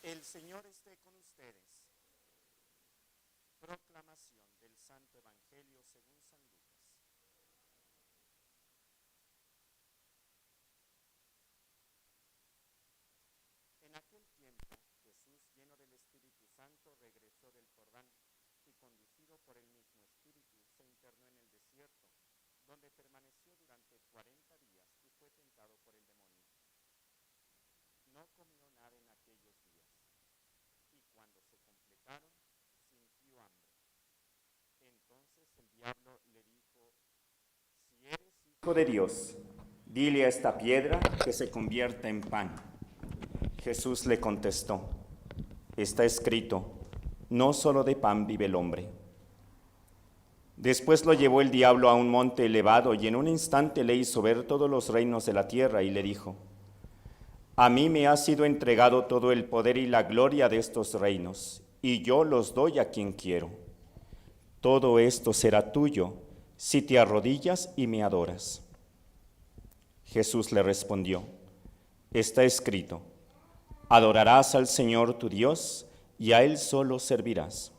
El Señor esté con ustedes. Proclamación del Santo Evangelio según San Lucas. En aquel tiempo, Jesús, lleno del Espíritu Santo, regresó del Jordán y, conducido por el mismo Espíritu, se internó en el desierto, donde permaneció durante 40 días y fue tentado por el demonio. No comió nada en aquellos días, y cuando se completaron, sintió hambre. Entonces el diablo le dijo: si eres hijo de Dios, dile a esta piedra que se convierta en pan. Jesús le contestó: está escrito, no solo de pan vive el hombre. Después lo llevó el diablo a un monte elevado y en un instante le hizo ver todos los reinos de la tierra y le dijo: a mí me ha sido entregado todo el poder y la gloria de estos reinos, y yo los doy a quien quiero. Todo esto será tuyo si te arrodillas y me adoras. Jesús le respondió: está escrito, adorarás al Señor tu Dios y a Él solo servirás.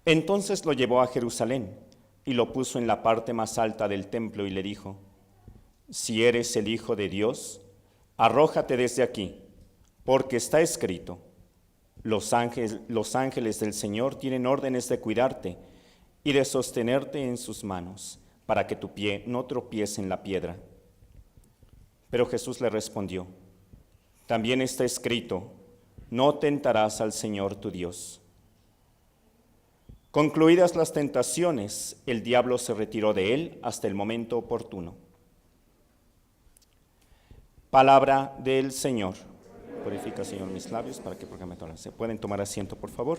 Entonces lo llevó a Jerusalén y lo puso en la parte más alta del templo y le dijo: si eres el Hijo de Dios, arrójate desde aquí, porque está escrito, los ángeles del Señor tienen órdenes de cuidarte y de sostenerte en sus manos, para que tu pie no tropiece en la piedra. Pero Jesús le respondió: también está escrito, no tentarás al Señor tu Dios. Concluidas las tentaciones, el diablo se retiró de él hasta el momento oportuno. Palabra del Señor. Purifica, Señor, mis labios para que proclame tu palabra. ¿Se pueden tomar asiento, por favor?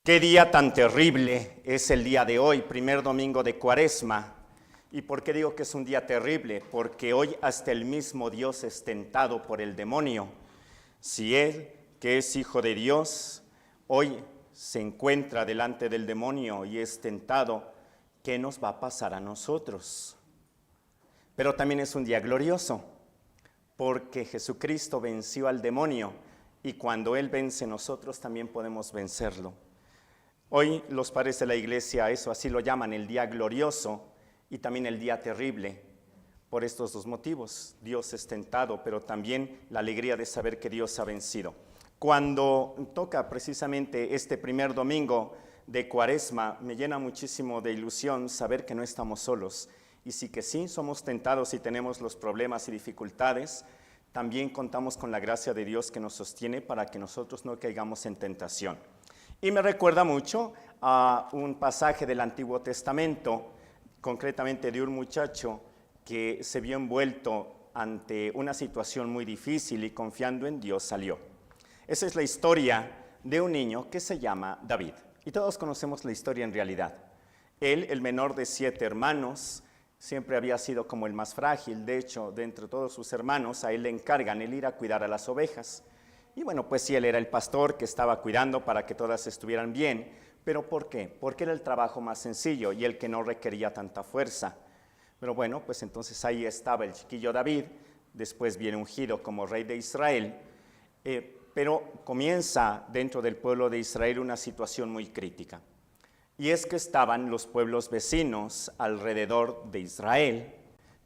Qué día tan terrible es el día de hoy, primer domingo de Cuaresma. ¿Y por qué digo que es un día terrible? Porque hoy hasta el mismo Dios es tentado por el demonio. Si Él, que es Hijo de Dios, hoy se encuentra delante del demonio y es tentado, ¿qué nos va a pasar a nosotros? Pero también es un día glorioso, porque Jesucristo venció al demonio y cuando Él vence, nosotros también podemos vencerlo. Hoy los padres de la iglesia eso así lo llaman, el día glorioso y también el día terrible, por estos dos motivos. Dios es tentado, pero también la alegría de saber que Dios ha vencido. Cuando toca precisamente este primer domingo de Cuaresma, me llena muchísimo de ilusión saber que no estamos solos. Y sí que sí, somos tentados y tenemos los problemas y dificultades, también contamos con la gracia de Dios que nos sostiene para que nosotros no caigamos en tentación. Y me recuerda mucho a un pasaje del Antiguo Testamento, concretamente de un muchacho que se vio envuelto ante una situación muy difícil y confiando en Dios salió. Esa es la historia de un niño que se llama David. Y todos conocemos la historia en realidad. Él, el menor de 7 hermanos, siempre había sido como el más frágil. De hecho, de entre todos sus hermanos, a él le encargan el ir a cuidar a las ovejas. Y bueno, pues sí, él era el pastor que estaba cuidando para que todas estuvieran bien. ¿Pero por qué? Porque era el trabajo más sencillo y el que no requería tanta fuerza. Pero bueno, pues entonces ahí estaba el chiquillo David, después viene ungido como rey de Israel, pero comienza dentro del pueblo de Israel una situación muy crítica. Y es que estaban los pueblos vecinos alrededor de Israel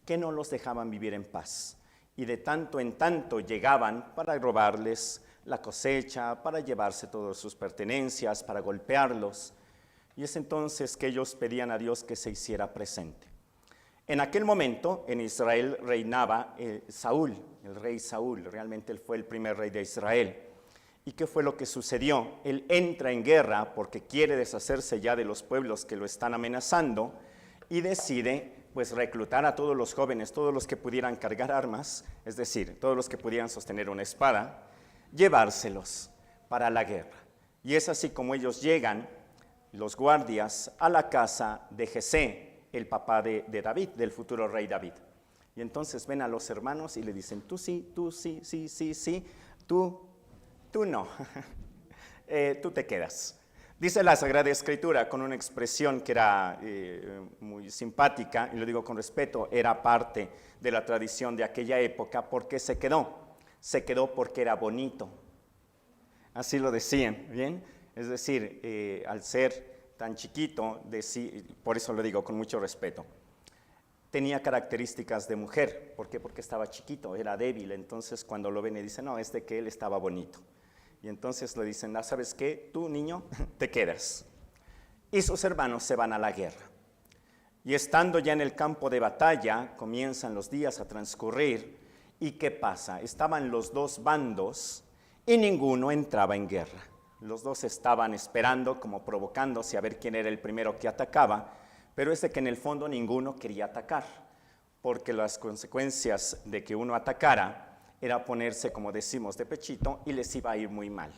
que no los dejaban vivir en paz. Y de tanto en tanto llegaban para robarles la cosecha, para llevarse todas sus pertenencias, para golpearlos. Y es entonces que ellos pedían a Dios que se hiciera presente. En aquel momento en Israel reinaba Saúl, el rey Saúl, realmente él fue el primer rey de Israel. ¿Y qué fue lo que sucedió? Él entra en guerra porque quiere deshacerse ya de los pueblos que lo están amenazando y decide pues reclutar a todos los jóvenes, todos los que pudieran cargar armas, es decir, todos los que pudieran sostener una espada, llevárselos para la guerra. Y es así como ellos llegan, los guardias, a la casa de Jesé, el papá de David, del futuro rey David. Y entonces ven a los hermanos y le dicen, tú sí, sí, tú no, tú te quedas. Dice la Sagrada Escritura con una expresión que era muy simpática, y lo digo con respeto, era parte de la tradición de aquella época. ¿Por qué se quedó? Se quedó porque era bonito. Así lo decían, ¿bien? Es decir, al ser tan chiquito, por eso lo digo con mucho respeto, tenía características de mujer. ¿Por qué? Porque estaba chiquito, era débil. Entonces cuando lo ven y dicen, no, es de que él estaba bonito. Y entonces le dicen, ¿sabes qué? Tú, niño, te quedas. Y sus hermanos se van a la guerra. Y estando ya en el campo de batalla, comienzan los días a transcurrir. ¿Y qué pasa? Estaban los dos bandos y ninguno entraba en guerra. Los dos estaban esperando, como provocándose a ver quién era el primero que atacaba, pero es de que en el fondo ninguno quería atacar, porque las consecuencias de que uno atacara era ponerse, como decimos, de pechito, y les iba a ir muy mal.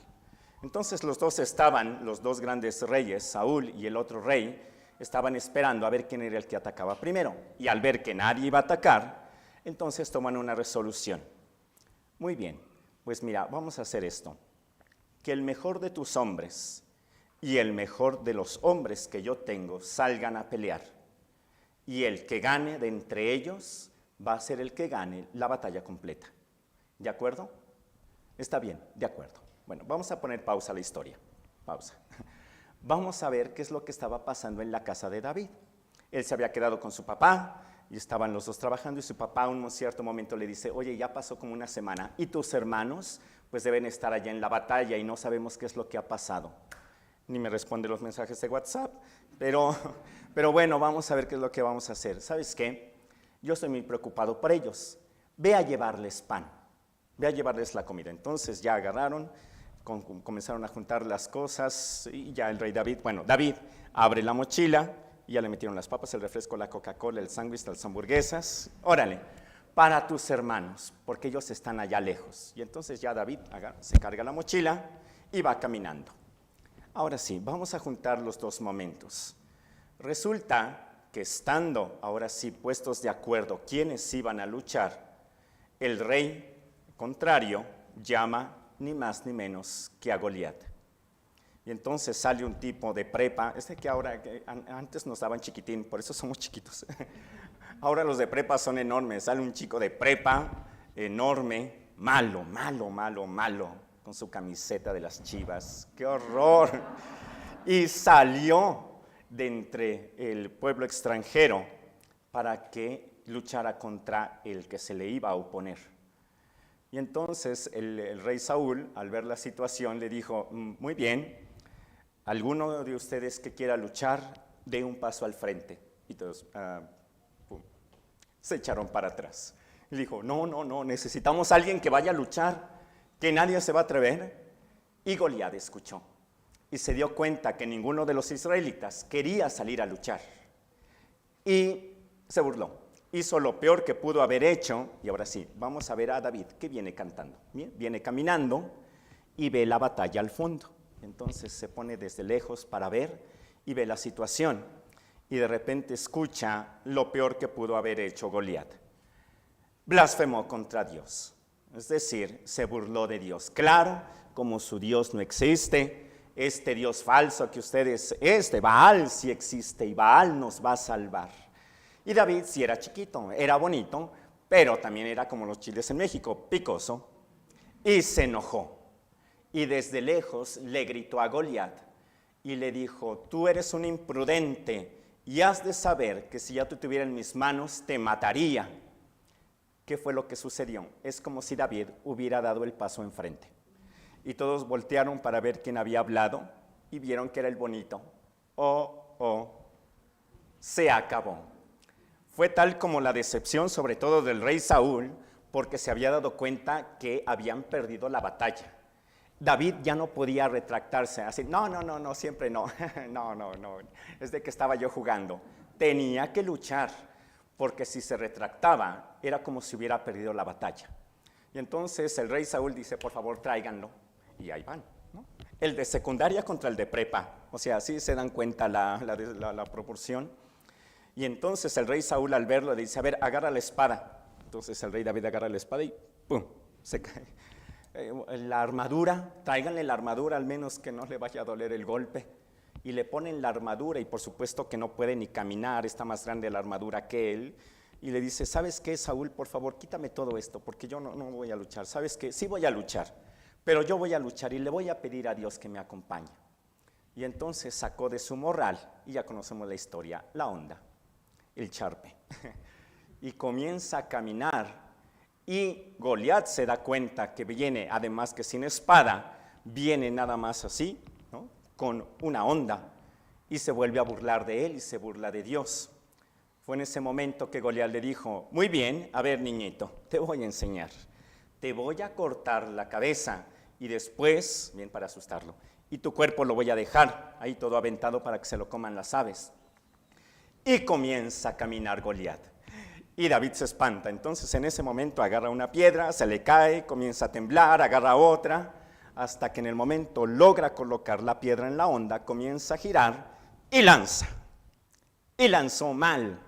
Entonces los dos grandes reyes, Saúl y el otro rey, estaban esperando a ver quién era el que atacaba primero. Y al ver que nadie iba a atacar, entonces toman una resolución. Muy bien, pues mira, vamos a hacer esto. Que el mejor de tus hombres y el mejor de los hombres que yo tengo salgan a pelear. Y el que gane de entre ellos va a ser el que gane la batalla completa. ¿De acuerdo? Está bien, de acuerdo. Bueno, vamos a poner pausa a la historia. Pausa. Vamos a ver qué es lo que estaba pasando en la casa de David. Él se había quedado con su papá y estaban los dos trabajando, y su papá en un cierto momento le dice, oye, ya pasó como una semana y tus hermanos pues deben estar allá en la batalla y no sabemos qué es lo que ha pasado. Ni me responde los mensajes de WhatsApp, pero bueno, vamos a ver qué es lo que vamos a hacer. ¿Sabes qué? Yo estoy muy preocupado por ellos. Ve a llevarles pan. Ve a llevarles la comida. Entonces ya agarraron, comenzaron a juntar las cosas, y ya el rey David, David abre la mochila y ya le metieron las papas, el refresco, la Coca-Cola, el sándwich, las hamburguesas. Órale, para tus hermanos, porque ellos están allá lejos. Y entonces ya David se carga la mochila y va caminando. Ahora sí, vamos a juntar los dos momentos. Resulta que estando ahora sí puestos de acuerdo quiénes iban a luchar, el rey contrario llama ni más ni menos que a Goliat. Y entonces sale un tipo de prepa, que ahora, antes nos daban chiquitín, por eso somos chiquitos. Ahora los de prepa son enormes. Sale un chico de prepa enorme, malo, con su camiseta de las Chivas. ¡Qué horror! Y salió de entre el pueblo extranjero para que luchara contra el que se le iba a oponer. Y entonces el rey Saúl, al ver la situación, le dijo, muy bien, alguno de ustedes que quiera luchar, dé un paso al frente. Y todos se echaron para atrás. Y dijo, no, necesitamos a alguien que vaya a luchar, que nadie se va a atrever. Y Goliat escuchó y se dio cuenta que ninguno de los israelitas quería salir a luchar. Y se burló. Hizo lo peor que pudo haber hecho. Y ahora sí, vamos a ver a David, que viene cantando. Bien, viene caminando y ve la batalla al fondo. Entonces se pone desde lejos para ver y ve la situación. Y de repente escucha lo peor que pudo haber hecho Goliat. Blasfemó contra Dios. Es decir, se burló de Dios. Claro, como su Dios no existe, este Dios falso que ustedes, Baal sí existe y Baal nos va a salvar. Y David sí era chiquito, era bonito, pero también era como los chiles en México, picoso, y se enojó. Y desde lejos le gritó a Goliat y le dijo, tú eres un imprudente y has de saber que si ya te tuviera en mis manos te mataría. ¿Qué fue lo que sucedió? Es como si David hubiera dado el paso enfrente. Y todos voltearon para ver quién había hablado y vieron que era el bonito. Se acabó. Fue tal como la decepción, sobre todo del rey Saúl, porque se había dado cuenta que habían perdido la batalla. David ya no podía retractarse, así, no, siempre no, no, es de que estaba yo jugando. Tenía que luchar, porque si se retractaba era como si hubiera perdido la batalla. Y entonces el rey Saúl dice, por favor tráiganlo, y ahí van, ¿no? El de secundaria contra el de prepa, o sea, así se dan cuenta la proporción. Y entonces el rey Saúl al verlo le dice, a ver, agarra la espada. Entonces el rey David agarra la espada y ¡pum!, se cae. La armadura, tráiganle la armadura al menos que no le vaya a doler el golpe. Y le ponen la armadura y por supuesto que no puede ni caminar, está más grande la armadura que él. Y le dice, ¿sabes qué, Saúl? Por favor, quítame todo esto porque yo no voy a luchar. ¿Sabes qué? Sí voy a luchar, pero yo voy a luchar y le voy a pedir a Dios que me acompañe. Y entonces sacó de su morral, y ya conocemos la historia, la honda, el charpe, y comienza a caminar, y Goliat se da cuenta que viene, además que sin espada, viene nada más así, ¿no?, con una honda, y se vuelve a burlar de él y se burla de Dios. Fue en ese momento que Goliat le dijo, muy bien, a ver niñito, te voy a enseñar, te voy a cortar la cabeza, y después, bien para asustarlo, y tu cuerpo lo voy a dejar ahí todo aventado para que se lo coman las aves. Y comienza a caminar Goliat. Y David se espanta. Entonces en ese momento agarra una piedra, se le cae, comienza a temblar, agarra otra, hasta que en el momento logra colocar la piedra en la honda, comienza a girar y lanza. Y lanzó mal,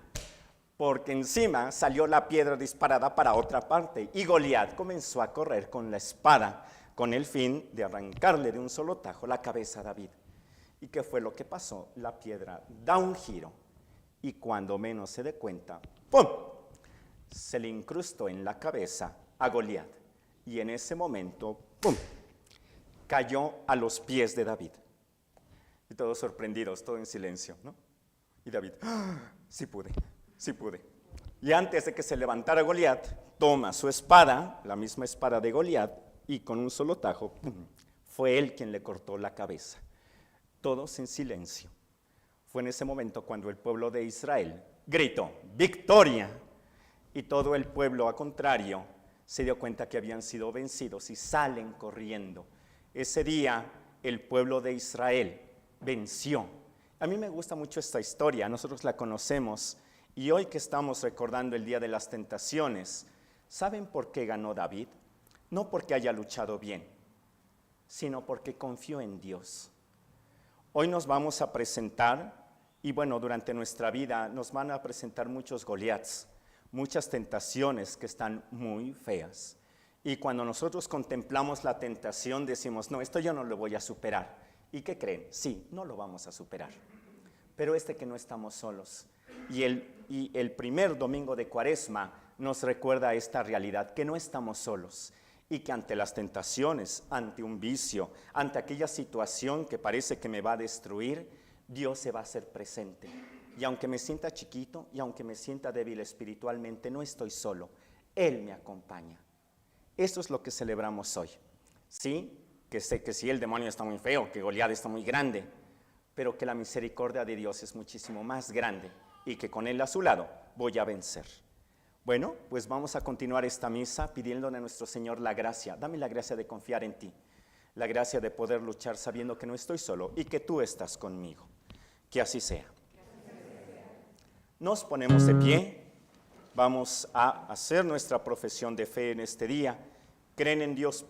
porque encima salió la piedra disparada para otra parte. Y Goliat comenzó a correr con la espada, con el fin de arrancarle de un solo tajo la cabeza a David. ¿Y qué fue lo que pasó? La piedra da un giro y cuando menos se dé cuenta, ¡pum!, se le incrustó en la cabeza a Goliat. Y en ese momento, ¡pum!, cayó a los pies de David. Y todos sorprendidos, todo en silencio, ¿no? Y David, ¡ah! Sí pude. Y antes de que se levantara Goliat, toma su espada, la misma espada de Goliat, y con un solo tajo, ¡pum!, fue él quien le cortó la cabeza. Todos en silencio. Fue en ese momento cuando el pueblo de Israel gritó, ¡victoria! Y todo el pueblo, a contrario, se dio cuenta que habían sido vencidos y salen corriendo. Ese día el pueblo de Israel venció. A mí me gusta mucho esta historia, nosotros la conocemos, y hoy que estamos recordando el día de las tentaciones, ¿saben por qué ganó David? No porque haya luchado bien, sino porque confió en Dios. Hoy nos vamos a presentar, y bueno, durante nuestra vida nos van a presentar muchos Goliats, muchas tentaciones que están muy feas. Y cuando nosotros contemplamos la tentación decimos, no, esto yo no lo voy a superar. ¿Y qué creen? Sí, no lo vamos a superar. Pero que no estamos solos. Y el primer domingo de Cuaresma nos recuerda esta realidad, que no estamos solos. Y que ante las tentaciones, ante un vicio, ante aquella situación que parece que me va a destruir, Dios se va a hacer presente. Y aunque me sienta chiquito y aunque me sienta débil espiritualmente, no estoy solo. Él me acompaña. Eso es lo que celebramos hoy. Sí, que sé que sí, el demonio está muy feo, que Goliat está muy grande, pero que la misericordia de Dios es muchísimo más grande y que con Él a su lado voy a vencer. Bueno, pues vamos a continuar esta misa pidiéndole a nuestro Señor la gracia. Dame la gracia de confiar en ti, la gracia de poder luchar sabiendo que no estoy solo y que tú estás conmigo. Que así sea. Nos ponemos de pie, vamos a hacer nuestra profesión de fe en este día. Creen en Dios Padre.